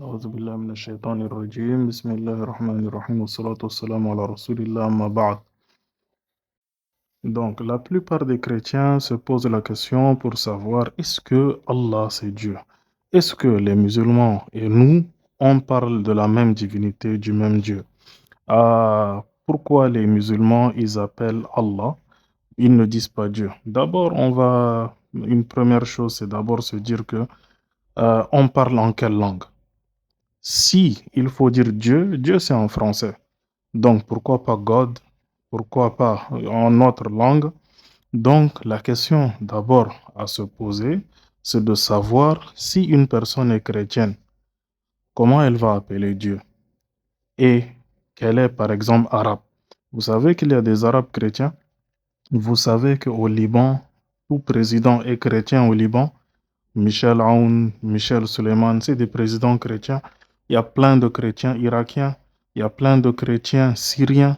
أعوذ بالله من الشيطان الرجيم بسم الله الرحمن الرحيم والصلاة والسلام على رسول الله أما بعد. Donc, la plupart des chrétiens se posent la question pour savoir est-ce que Allah c'est Dieu? Est-ce que les musulmans et nous, on parle de la même divinité, du même Dieu? Pourquoi les musulmans, ils appellent Allah? Ils ne disent pas Dieu. D'abord, une première chose, c'est d'abord se dire que on parle en quelle langue? Si il faut dire Dieu, Dieu c'est en français. Donc pourquoi pas God? Pourquoi pas en notre langue? Donc la question d'abord à se poser, c'est de savoir si une personne est chrétienne, comment elle va appeler Dieu? Et qu'elle est par exemple arabe. Vous savez qu'il y a des arabes chrétiens? Vous savez qu'au Liban, tout président est chrétien au Liban. Michel Aoun, Michel Suleiman, c'est des présidents chrétiens. Il y a plein de chrétiens irakiens, il y a plein de chrétiens syriens.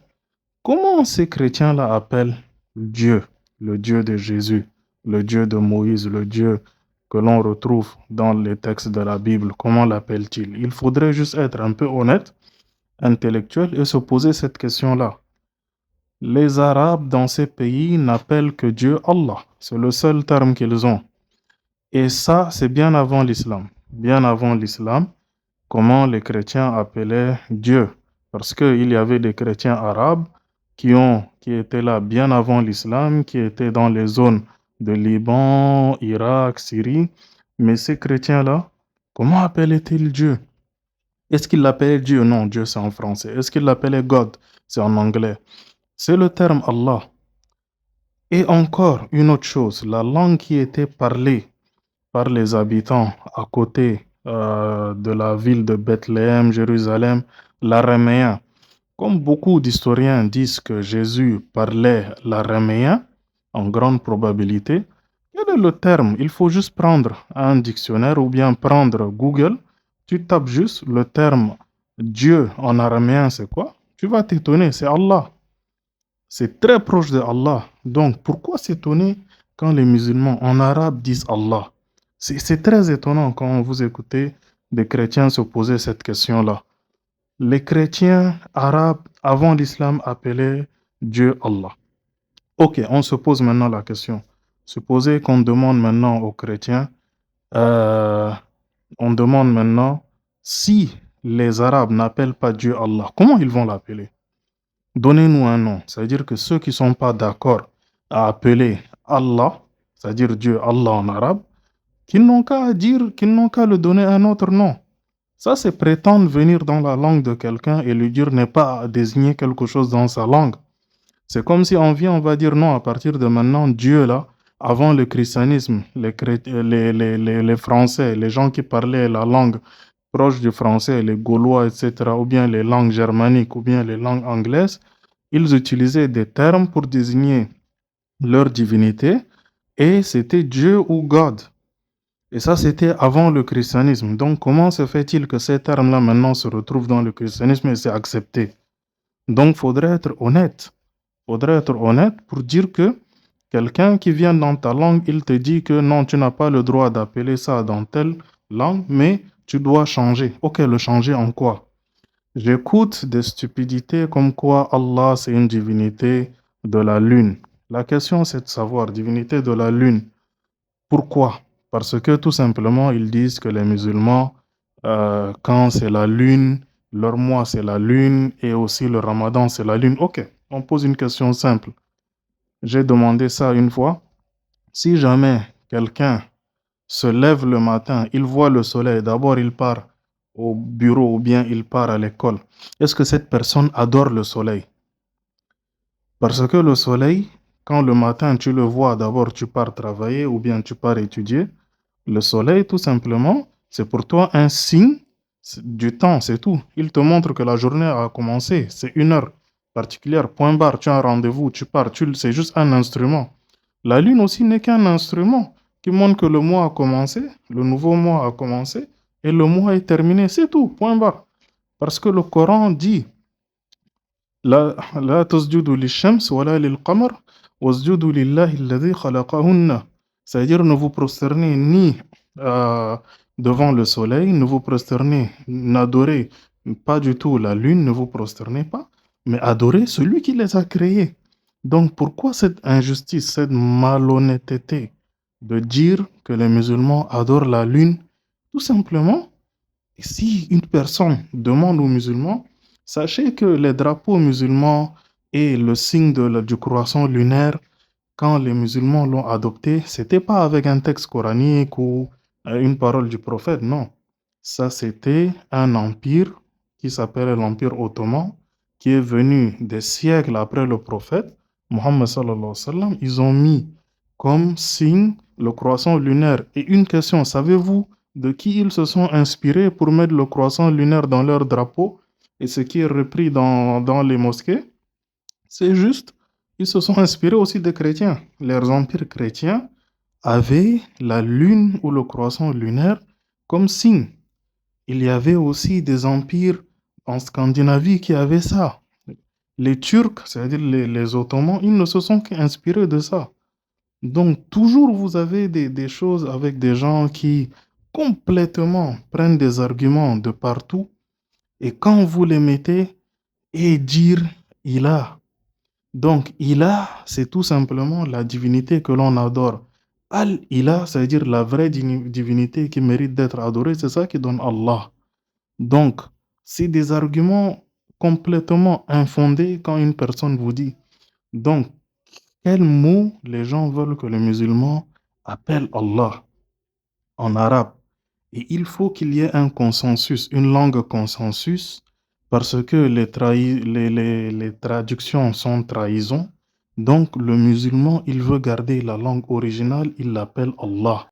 Comment ces chrétiens-là appellent Dieu, le Dieu de Jésus, le Dieu de Moïse, le Dieu que l'on retrouve dans les textes de la Bible? Comment l'appellent-ils? Il faudrait juste être un peu honnête, intellectuel et se poser cette question-là. Les Arabes dans ces pays n'appellent que Dieu Allah. C'est le seul terme qu'ils ont. Et ça, c'est bien avant l'islam. Bien avant l'islam, comment les chrétiens appelaient Dieu. Parce qu'il y avait des chrétiens arabes qui étaient là bien avant l'islam, qui étaient dans les zones de Liban, Irak, Syrie. Mais ces chrétiens-là, comment appelaient-ils Dieu? Est-ce qu'ils l'appelaient Dieu? Non, Dieu c'est en français. Est-ce qu'ils l'appelaient God? C'est en anglais. C'est le terme Allah. Et encore une autre chose, la langue qui était parlée par les habitants à côté de la ville de Bethléem, Jérusalem, l'araméen. Comme beaucoup d'historiens disent que Jésus parlait l'araméen, en grande probabilité, quel est le terme? Il faut juste prendre un dictionnaire ou bien prendre Google, tu tapes juste le terme Dieu en araméen, c'est quoi? Tu vas t'étonner, c'est Allah. C'est très proche de Allah. Donc, pourquoi s'étonner quand les musulmans en arabe disent Allah? C'est très étonnant quand vous écoutez des chrétiens se poser cette question-là. Les chrétiens arabes, avant l'islam, appelaient Dieu Allah. Ok, on se pose maintenant la question. Supposez qu'on demande maintenant aux chrétiens, euh, on demande maintenant si les arabes n'appellent pas Dieu Allah, comment ils vont l'appeler? Donnez-nous un nom. C'est-à-dire que ceux qui ne sont pas d'accord à appeler Allah, c'est-à-dire Dieu Allah en arabe, qu'ils n'ont qu'à dire, qu'ils n'ont qu'à le donner un autre nom. Ça, c'est prétendre venir dans la langue de quelqu'un et lui dire n'est pas à désigner quelque chose dans sa langue. C'est comme si on vient, on va dire non, à partir de maintenant, Dieu là, avant le christianisme, les Français, les gens qui parlaient la langue proche du français, les Gaulois, etc., ou bien les langues germaniques, ou bien les langues anglaises, ils utilisaient des termes pour désigner leur divinité, et c'était Dieu ou God. Et ça, c'était avant le christianisme. Donc, comment se fait-il que ces termes-là maintenant se retrouvent dans le christianisme et c'est accepté? Donc, faudrait être honnête. Faudrait être honnête pour dire que quelqu'un qui vient dans ta langue, il te dit que non, tu n'as pas le droit d'appeler ça dans telle langue, mais tu dois changer. Ok, le changer en quoi? J'écoute des stupidités comme quoi Allah, c'est une divinité de la lune. La question, c'est de savoir, divinité de la lune, pourquoi? Parce que tout simplement, ils disent que les musulmans, quand c'est la lune, leur mois c'est la lune et aussi le ramadan c'est la lune. Ok, on pose une question simple. J'ai demandé ça une fois. Si jamais quelqu'un se lève le matin, il voit le soleil, d'abord il part au bureau ou bien il part à l'école, est-ce que cette personne adore le soleil? Parce que le soleil, quand le matin tu le vois, d'abord tu pars travailler ou bien tu pars étudier, le soleil tout simplement, c'est pour toi un signe du temps, c'est tout. Il te montre que la journée a commencé, c'est une heure particulière, point barre, tu as un rendez-vous, tu pars, c'est juste un instrument. La lune aussi n'est qu'un instrument qui montre que le mois a commencé, le nouveau mois a commencé et le mois est terminé, c'est tout, point barre. Parce que le Coran dit لا تسجدوا للشمس ولا للقمر واسجدوا لله الذي خلقهن. C'est-à-dire ne vous prosternez ni devant le soleil, ne vous prosternez, n'adorez pas du tout la lune, ne vous prosternez pas, mais adorez celui qui les a créés. Donc pourquoi cette injustice, cette malhonnêteté de dire que les musulmans adorent la lune? Tout simplement, si une personne demande aux musulmans, sachez que les drapeaux musulmans et le signe du croissant lunaire, quand les musulmans l'ont adopté, c'était pas avec un texte coranique ou une parole du prophète, non. Ça, c'était un empire qui s'appelait l'Empire ottoman, qui est venu des siècles après le prophète, Mohammed sallallahu alayhi wa sallam. Ils ont mis comme signe le croissant lunaire. Et une question, savez-vous de qui ils se sont inspirés pour mettre le croissant lunaire dans leur drapeau et ce qui est repris dans les mosquées? C'est juste, ils se sont inspirés aussi des chrétiens. Leurs empires chrétiens avaient la lune ou le croissant lunaire comme signe. Il y avait aussi des empires en Scandinavie qui avaient ça. Les Turcs, c'est-à-dire les Ottomans, ils ne se sont qu'inspirés de ça. Donc, toujours vous avez des choses avec des gens qui complètement prennent des arguments de partout et quand vous les mettez et dire il a. Donc, Ilah, c'est tout simplement la divinité que l'on adore. Al-Ilah, c'est-à-dire la vraie divinité qui mérite d'être adorée, c'est ça qui donne Allah. Donc, c'est des arguments complètement infondés quand une personne vous dit. Donc, quel mot les gens veulent que les musulmans appellent Allah en arabe? Et il faut qu'il y ait un consensus, une langue consensus, parce que les traductions sont trahison. Donc, le musulman, il veut garder la langue originale, il l'appelle Allah.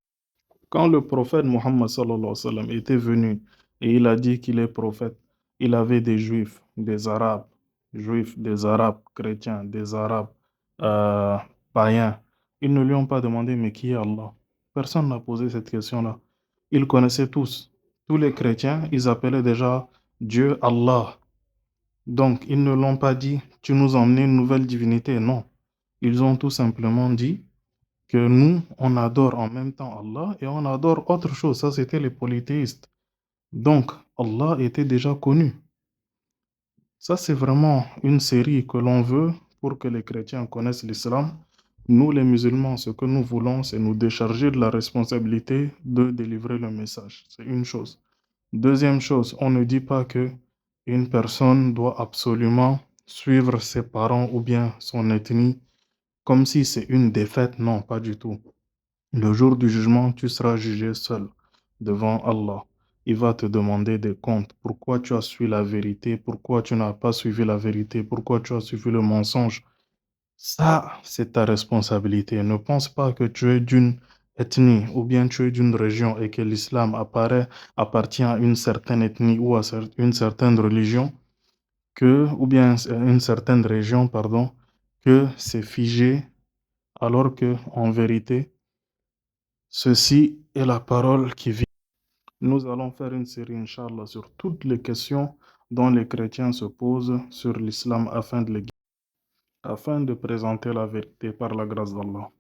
Quand le prophète Mohammed sallallahu alayhi wa sallam était venu et il a dit qu'il est prophète, il avait des juifs, des arabes chrétiens, des arabes euh, païens. Ils ne lui ont pas demandé, mais qui est Allah? Personne n'a posé cette question-là. Ils connaissaient tous. Tous les chrétiens, ils appelaient déjà Dieu Allah. Donc, ils ne l'ont pas dit, tu nous as emmené une nouvelle divinité. Non. Ils ont tout simplement dit, que nous, on adore en même temps Allah et on adore autre chose. Ça, c'était les polythéistes. Donc, Allah était déjà connu. Ça, c'est vraiment une série que l'on veut pour que les chrétiens connaissent l'islam. Nous, les musulmans, ce que nous voulons, c'est nous décharger de la responsabilité de délivrer le message. C'est une chose. Deuxième chose, on ne dit pas que une personne doit absolument suivre ses parents ou bien son ethnie comme si c'est une défaite. Non, pas du tout. Le jour du jugement, tu seras jugé seul devant Allah. Il va te demander des comptes. Pourquoi tu as suivi la vérité? Pourquoi tu n'as pas suivi la vérité? Pourquoi tu as suivi le mensonge? Ça, c'est ta responsabilité. Ne pense pas que tu es d'une ethnie ou bien tu es d'une région et que l'islam appartient à une certaine ethnie ou à une certaine religion, ou bien une certaine région, pardon, que c'est figé, alors que en vérité, ceci est la parole qui vit. Nous allons faire une série, Inch'Allah, sur toutes les questions dont les chrétiens se posent sur l'islam afin de présenter la vérité par la grâce d'Allah.